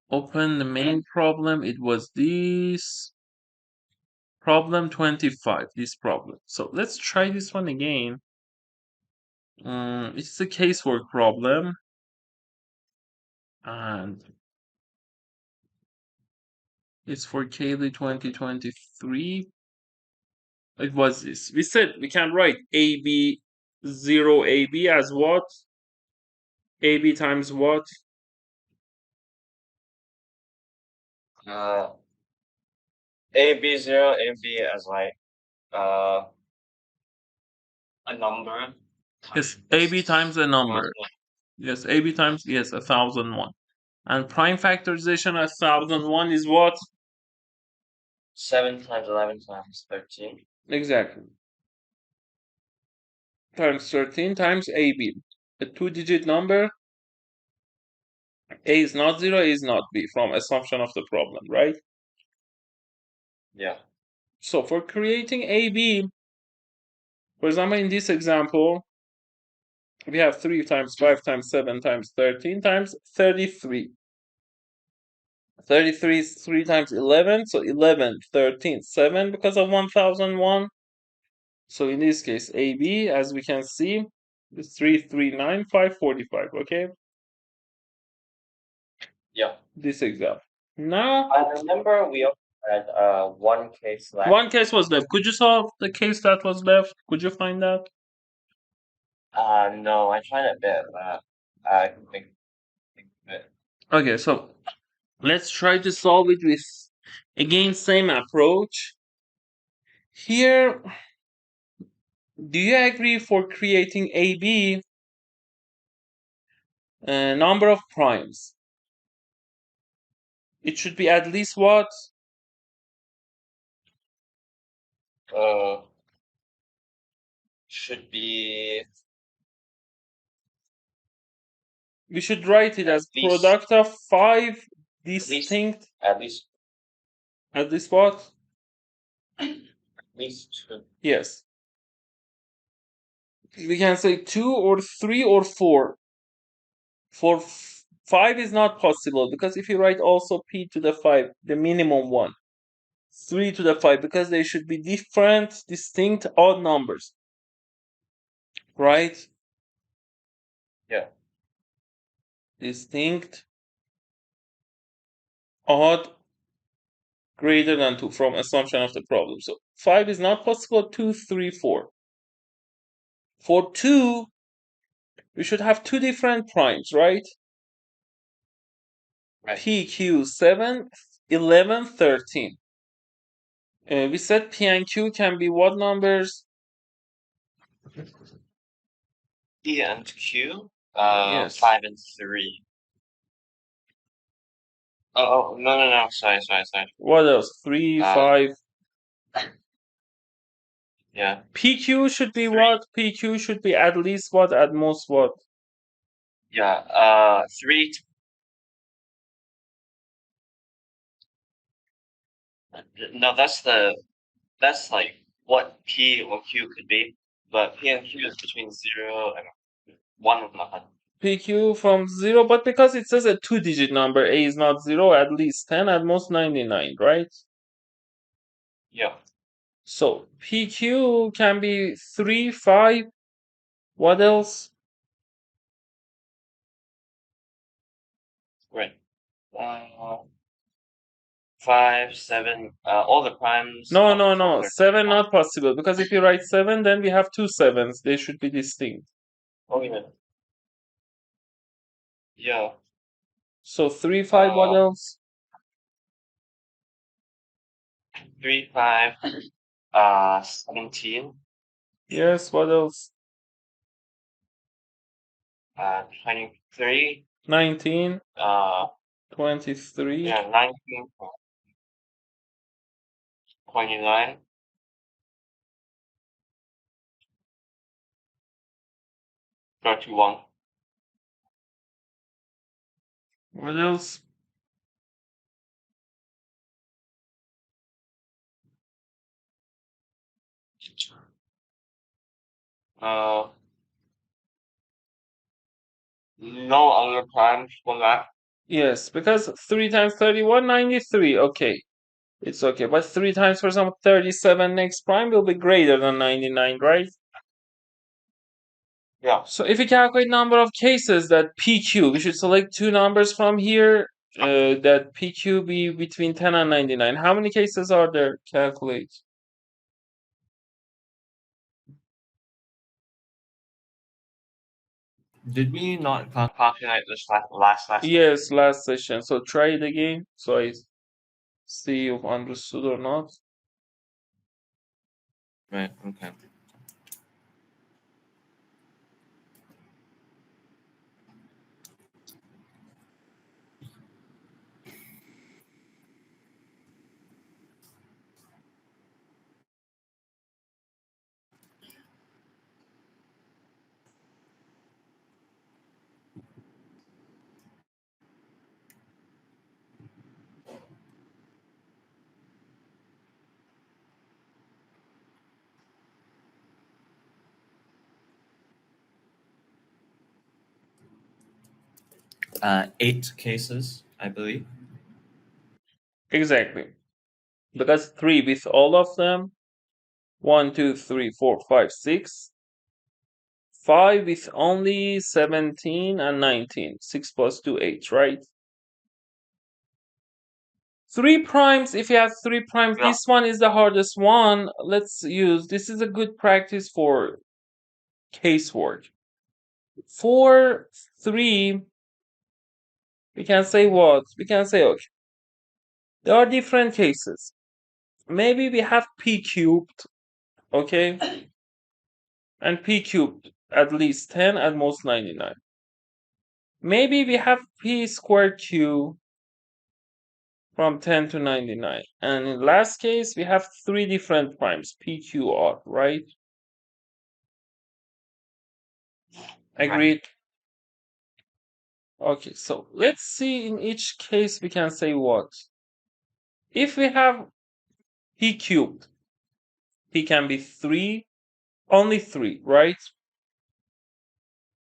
Open the main problem. It was this problem 25. This problem. So let's try this one again. It's a casework problem, and it's for Cayley 2023. It was this. We said we can write AB 0 AB as what? AB times what? AB0, AB as like a number. Yes, AB times a number. Yes, AB times, yes, 1001. And prime factorization at 1001 is what? 7 times 11 times 13. Exactly. Times 13 times AB. A two-digit number. A is not 0, A is not B from assumption of the problem, right? Yeah. So for creating AB, for example, in this example, we have 3 times 5 times 7 times 13 times 33. 33 is 3 times 11, so 11, 13, 7 because of 1001. So in this case, AB, as we can see, is 339,545, okay? Yeah. This example. Now, I remember we also had one case left. one case was left. Could you solve the case that was left? Could you find that? No, I tried a bit, but I can think of it. Okay, so let's try to solve it with, again, same approach. Here, do you agree for creating AB, number of primes? It should be at least what? Should be We should write it at as least product of 5 distinct. at least At least what? at least 2. Yes. We can say 2 or 3 or 4. For 5 is not possible because if you write also p to the 5, the minimum one, 3 to the 5, because they should be different, distinct, odd numbers. Right? Yeah. Distinct, odd, greater than 2 from assumption of the problem. So 5 is not possible, 2, 3, 4. For 2, we should have 2 different primes, right? Right. P, Q, 7, 11, 13. We said P and Q can be what numbers? P and Q, Yes. 5 and 3. Oh, no. Sorry. What else? 3, 5. Yeah. PQ should be what? PQ should be at least what? At most what? Yeah. 3. No, that's like what P or Q could be, but P and Q is between 0 and 1 PQ from 0, but because it says a two-digit number, A is not 0, at least 10, at most 99, right? Yeah. So PQ can be 3, 5. What else? Right. 5, 7, all the primes. No. 7 not possible because if you write 7, then we have 2 sevens. They should be distinct. Oh, yeah. Yeah. So 3, 5. What else? 3, 5, 17. Yes. What else? 23. 19. 23. Yeah, 19. 29. 31. What else? No other primes for that. Yes, because 3 times 31, 93. Okay, it's okay. But 3 times, for example, 37 next prime will be greater than 99, right? Yeah. So if we calculate number of cases that PQ, we should select two numbers from here that PQ be between 10 and 99. How many cases are there? Calculate. Did we not calculate this last lesson? Yes, last session. So try it again. So I see you've understood or not. Right. Okay. Eight cases, I believe. Exactly. Because 3 with all of them. 1, 2, 3, 4, 5, 6. 5 with only 17 and 19. 6 plus 2, 8, right? 3 primes, if you have 3 primes, Yeah. this one is the hardest one. Let's use, this is a good practice for casework. For 3, we can say what? We can say, okay, there are different cases. Maybe we have p cubed, okay? And p cubed at least 10, at most 99. Maybe we have p squared q from 10 to 99. And in last case, we have 3 different primes, p, q, r, right? Agreed? Okay, so let's see in each case we can say what. If we have p cubed, p can be 3, only 3, right?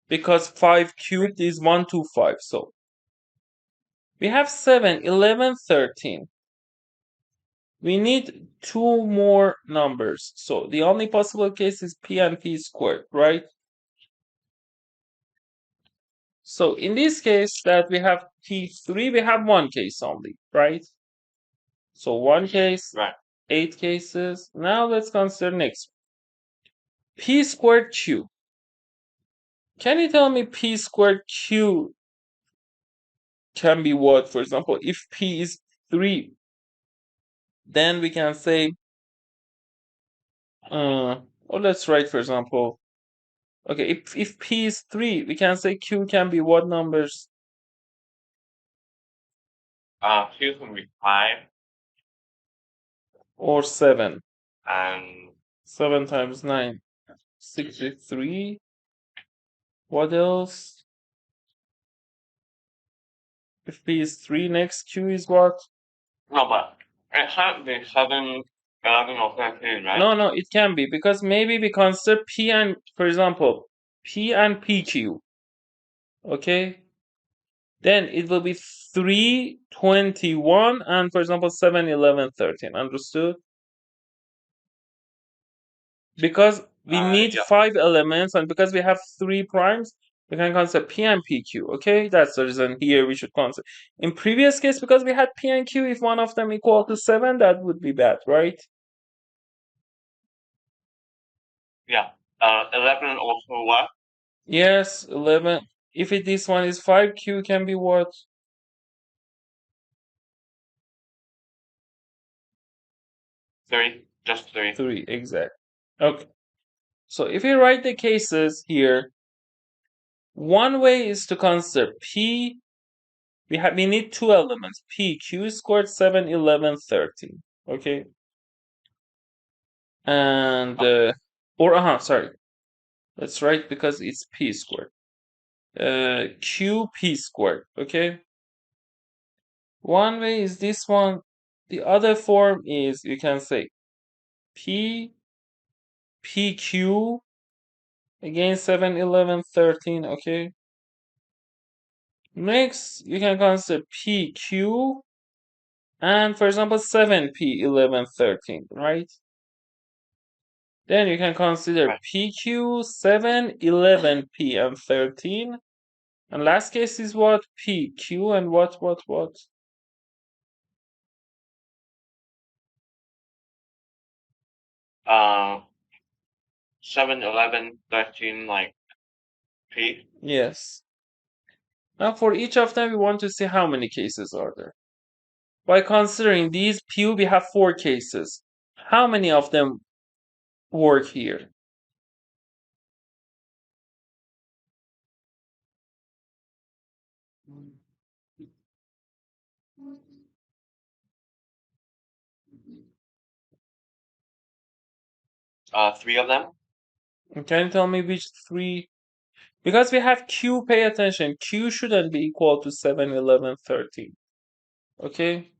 Because 5 cubed is 125, so we have 7, 11, 13. We need 2 more numbers, so the only possible case is p and p squared, right? So in this case that we have p3, we have one case only, right? So one case, Right. 8 cases. Now let's consider next. P squared q. Can you tell me p squared q can be what? For example, if p is 3, then we can say, or let's write, for example, okay, if p is 3, we can say q can be what numbers? Q can be 5 Or 7. and 7 times 9, 63. What else? If p is 3, next q is what? no, but it can't be 7, 11, or 13, right? No, it can be, because maybe we consider p and, for example, p and pq. Okay? Then it will be 3, 21, and for example 7, 11, 13. Understood? Because we need Yeah. 5 elements, and because we have 3 primes, we can consider p and pq. Okay? That's the reason here we should consider. In previous case, because we had p and q, if one of them equal to 7, that would be bad, right? Yeah. 11 also what? Yes, 11. If this one is 5, q can be what? 3. Just 3. 3, exact. Okay. So if you write the cases here, one way is to consider p. We need 2 elements, p, q squared, 7, 11, 13. Okay. And sorry. Let's write, because it's p squared. Q p squared. Okay. One way is this one. The other form is, you can say p pq again 7, 11, 13. Okay. Next, you can consider PQ and, for example, 7P, 11, 13, right? Then you can consider Right. PQ, 7, 11P, and 13. And last case is what? PQ and what? 7, 11, 13, like P. Yes. Now for each of them, we want to see how many cases are there. By considering these Q, we have 4 cases. How many of them work here? Three of them. Can you tell me which 3? Because we have Q, pay attention. Q shouldn't be equal to 7, 11, 13. Okay?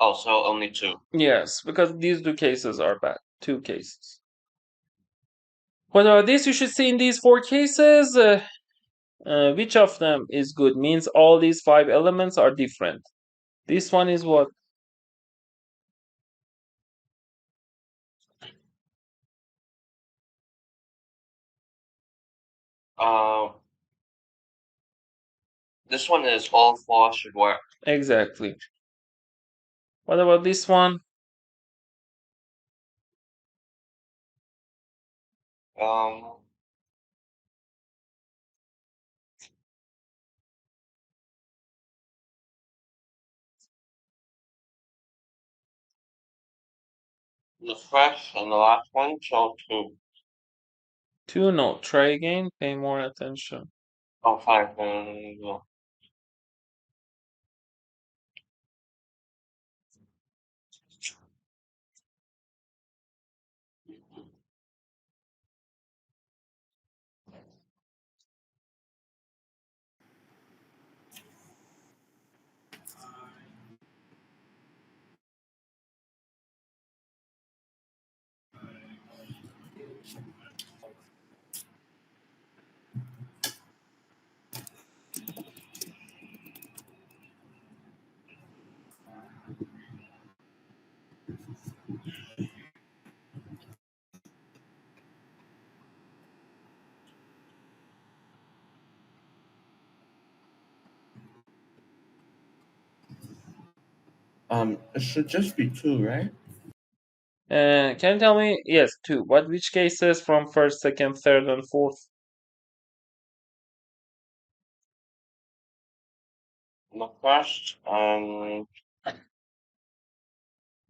Oh, so only 2. Yes, because these 2 cases are bad. 2 cases. What about this? You should see in these 4 cases, which of them is good? Means all these 5 elements are different. This one is what? Uh, this one is all 4 should work. Exactly. What about this one? Um, the first and the last one, so 2. 2, no. Try again. Pay more attention. Oh, 5. It should just be 2, right? Can you tell me? Yes, 2. But which cases from first, second, third, and fourth? The first,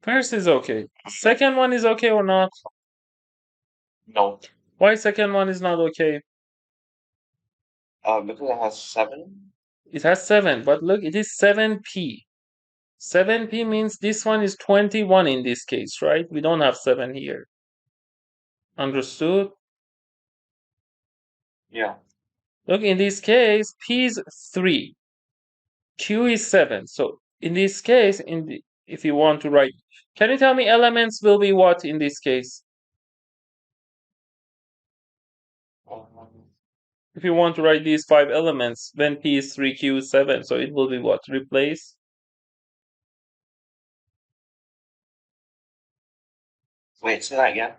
First is okay. Second one is okay or not? no. Why second one is not okay? Because it has 7. It has 7, but look, it is 7p. 7p means this one is 21 in this case, right? We don't have 7 here. Understood? Yeah. Look, in this case, p is 3. Q is 7. So in this case, if you want to write, can you tell me elements will be what in this case? If you want to write these 5 elements, when p is 3, q is 7, so it will be what? Replace? Wait, say that again.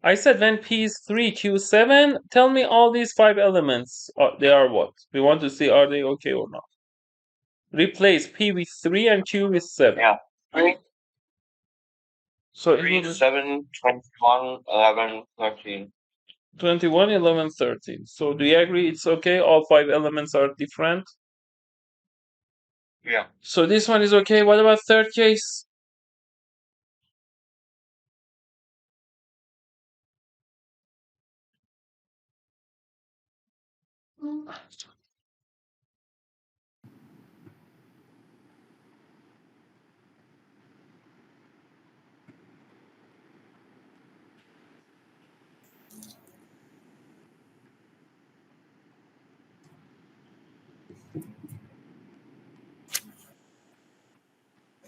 I said when p is 3, q is 7, tell me all these 5 elements, they are what? We want to see are they okay or not. Replace p with 3 and q with 7. Yeah. 3, So it 3, will be 7, 21, 11, 13. 21, 11, 13. So do you agree it's okay? All 5 elements are different? Yeah. So this one is okay. What about third case?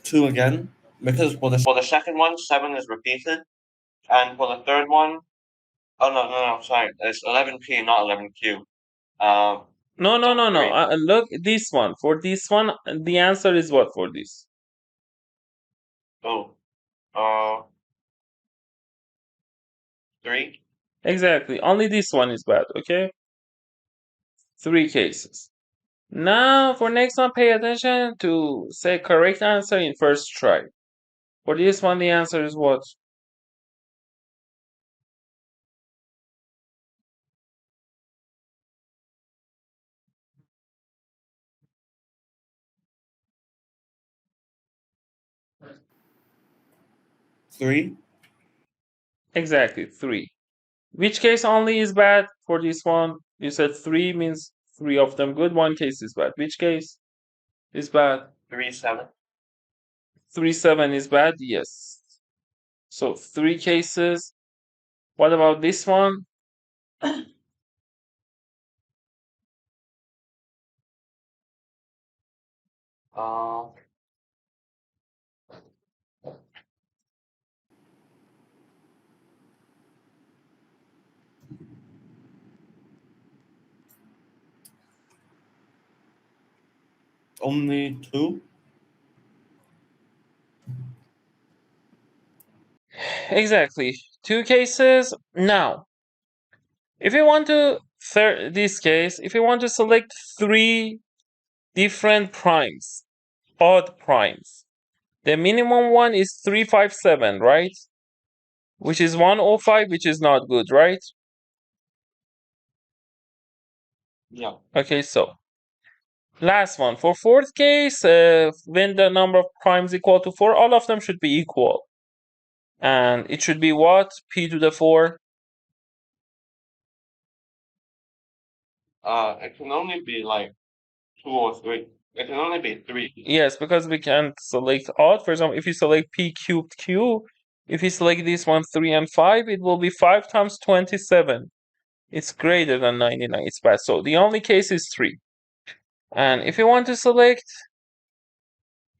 Two again, because for the For the second one, 7 is repeated. And for the third one, Oh no, sorry. It's 11P, not 11Q. No, no, So no, no. three. Look, this one. For this one, the answer is what for this? Oh, 3. Exactly. Only this one is bad, okay? 3 cases. Now, for next one, pay attention to say correct answer in first try. For this one, the answer is what? Three. Exactly, 3. Which case only is bad for this one? You said 3 means 3 of them good, 1 case is bad. Which case is bad? 3, 7. 3, 7 is bad? Yes. So 3 cases. What about this one? Uh, Only two. Exactly. 2 cases. Now, if you want to this case, if you want to select 3 different primes, odd primes, the minimum one is 357, right? Which is 105, which is not good, right? yeah. Okay, so last one. For fourth case, when the number of primes equal to 4, all of them should be equal. And it should be what? P to the 4? It can only be like 2 or 3. It can only be 3. Yes, because we can't select odd. For example, if you select P cubed Q, if you select this one 3 and 5, it will be 5 times 27. It's greater than 99. It's bad. So the only case is 3. And if you want to select,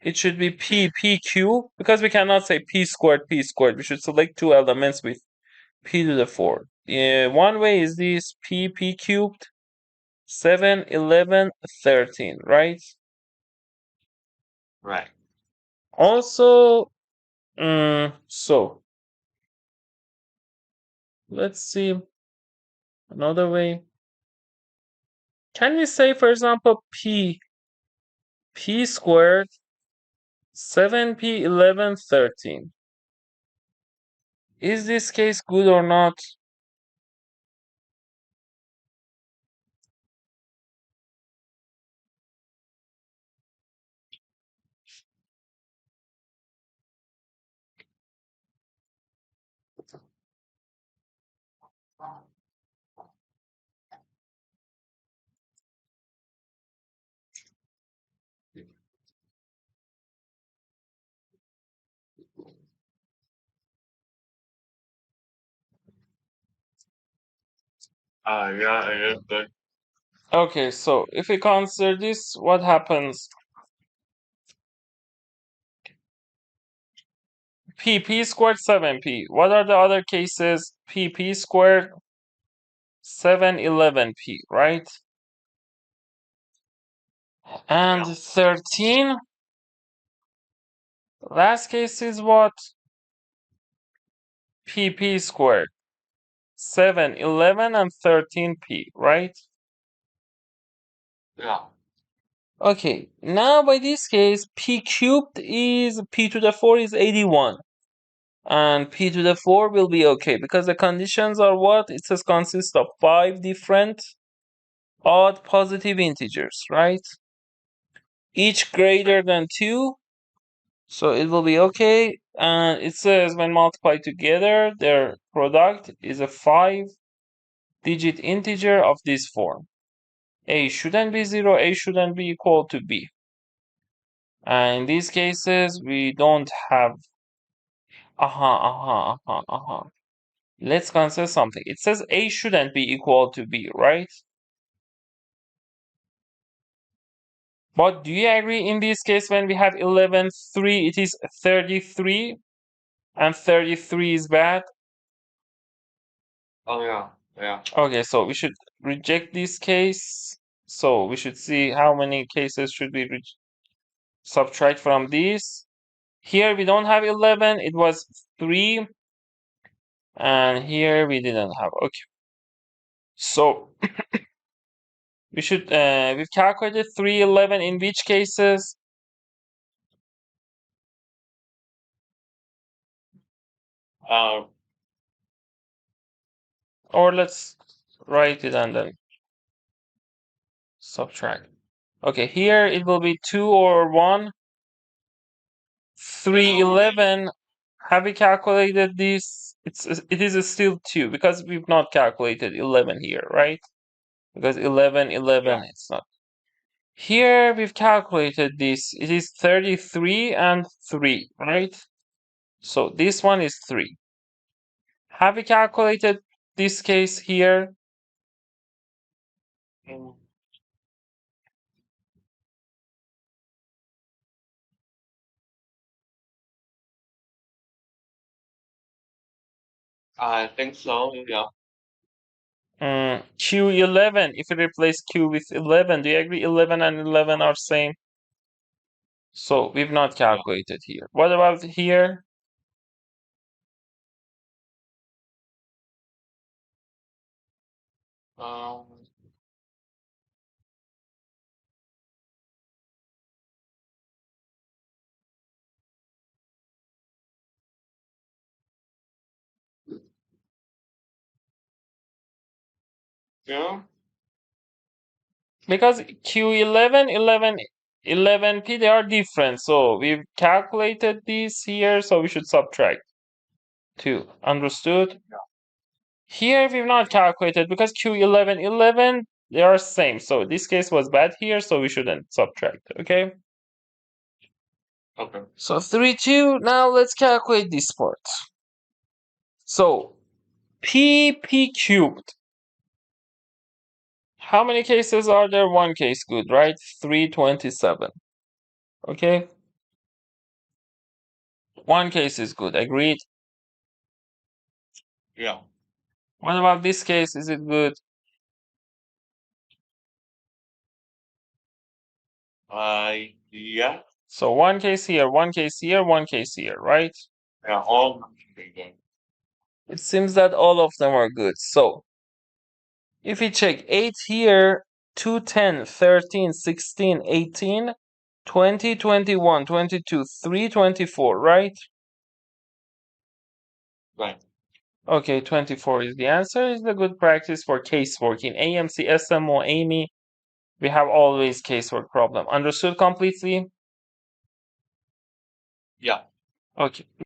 it should be PQ, because we cannot say P squared. We should select 2 elements with P to the 4. One way is this P cubed, 7, 11, 13, right? Right. Also, so let's see another way. Can we say, for example, P squared, 7P, 11, 13? Is this case good or not? Yeah, it is good. Okay, so if we consider this, what happens? P squared, 7P. What are the other cases? P squared, 7, 11P, right? And Yeah. 13, last case is what? P squared, 7, 11, and 13P, right? Yeah. Okay, now by this case, P cubed is P to the 4 is 81. And P to the 4 will be okay, because the conditions are what? It says consists of 5 different odd positive integers, right? Each greater than 2, so it will be okay. And it says when multiplied together, their product is a 5-digit integer of this form. A shouldn't be 0, A shouldn't be equal to B. And in these cases, we don't have Let's consider something. It says A shouldn't be equal to B, right? But do you agree in this case when we have 11, 3, it is 33, and 33 is bad? Oh yeah, yeah. Okay, so we should reject this case. So we should see how many cases should we subtract from this. Here we don't have 11, it was 3. And here we didn't have. Okay. So we should we've calculated 311 in which cases? Or let's write it and then subtract. Okay, here it will be 2 or 1. 311. Have we calculated this? It is still 2 because we've not calculated 11 here, right? Because 11, Yeah. it's not. Here we've calculated this. It is 33 and 3, right? So this one is 3. Have we calculated this case here? I think so. Yeah. Q11, if we replace Q with 11, do you agree 11 and 11 are same? So we've not calculated here. What about here? Um. Yeah. Because Q11, 11P, they are different. So we've calculated these here, so we should subtract 2. Understood? Here we've not calculated because Q11, they are same. So this case was bad here, so we shouldn't subtract. Okay? Okay. So 3, 2. Now let's calculate this part. So P cubed. How many cases are there? One case, good, right? 327. Okay? One case is good, agreed? Yeah. What about this case? Is it good? Yeah. So one case here, one case here, one case here, right? Yeah. All. It seems that all of them are good. So if we check 8 here, 2, 10, 13, 16, 18, 20, 21, 22, 3, 24, right? Right. Okay, 24 is the answer. Is the good practice for casework. In AMC, SMO, AIME, we have always casework problem. Understood completely? Yeah. Okay.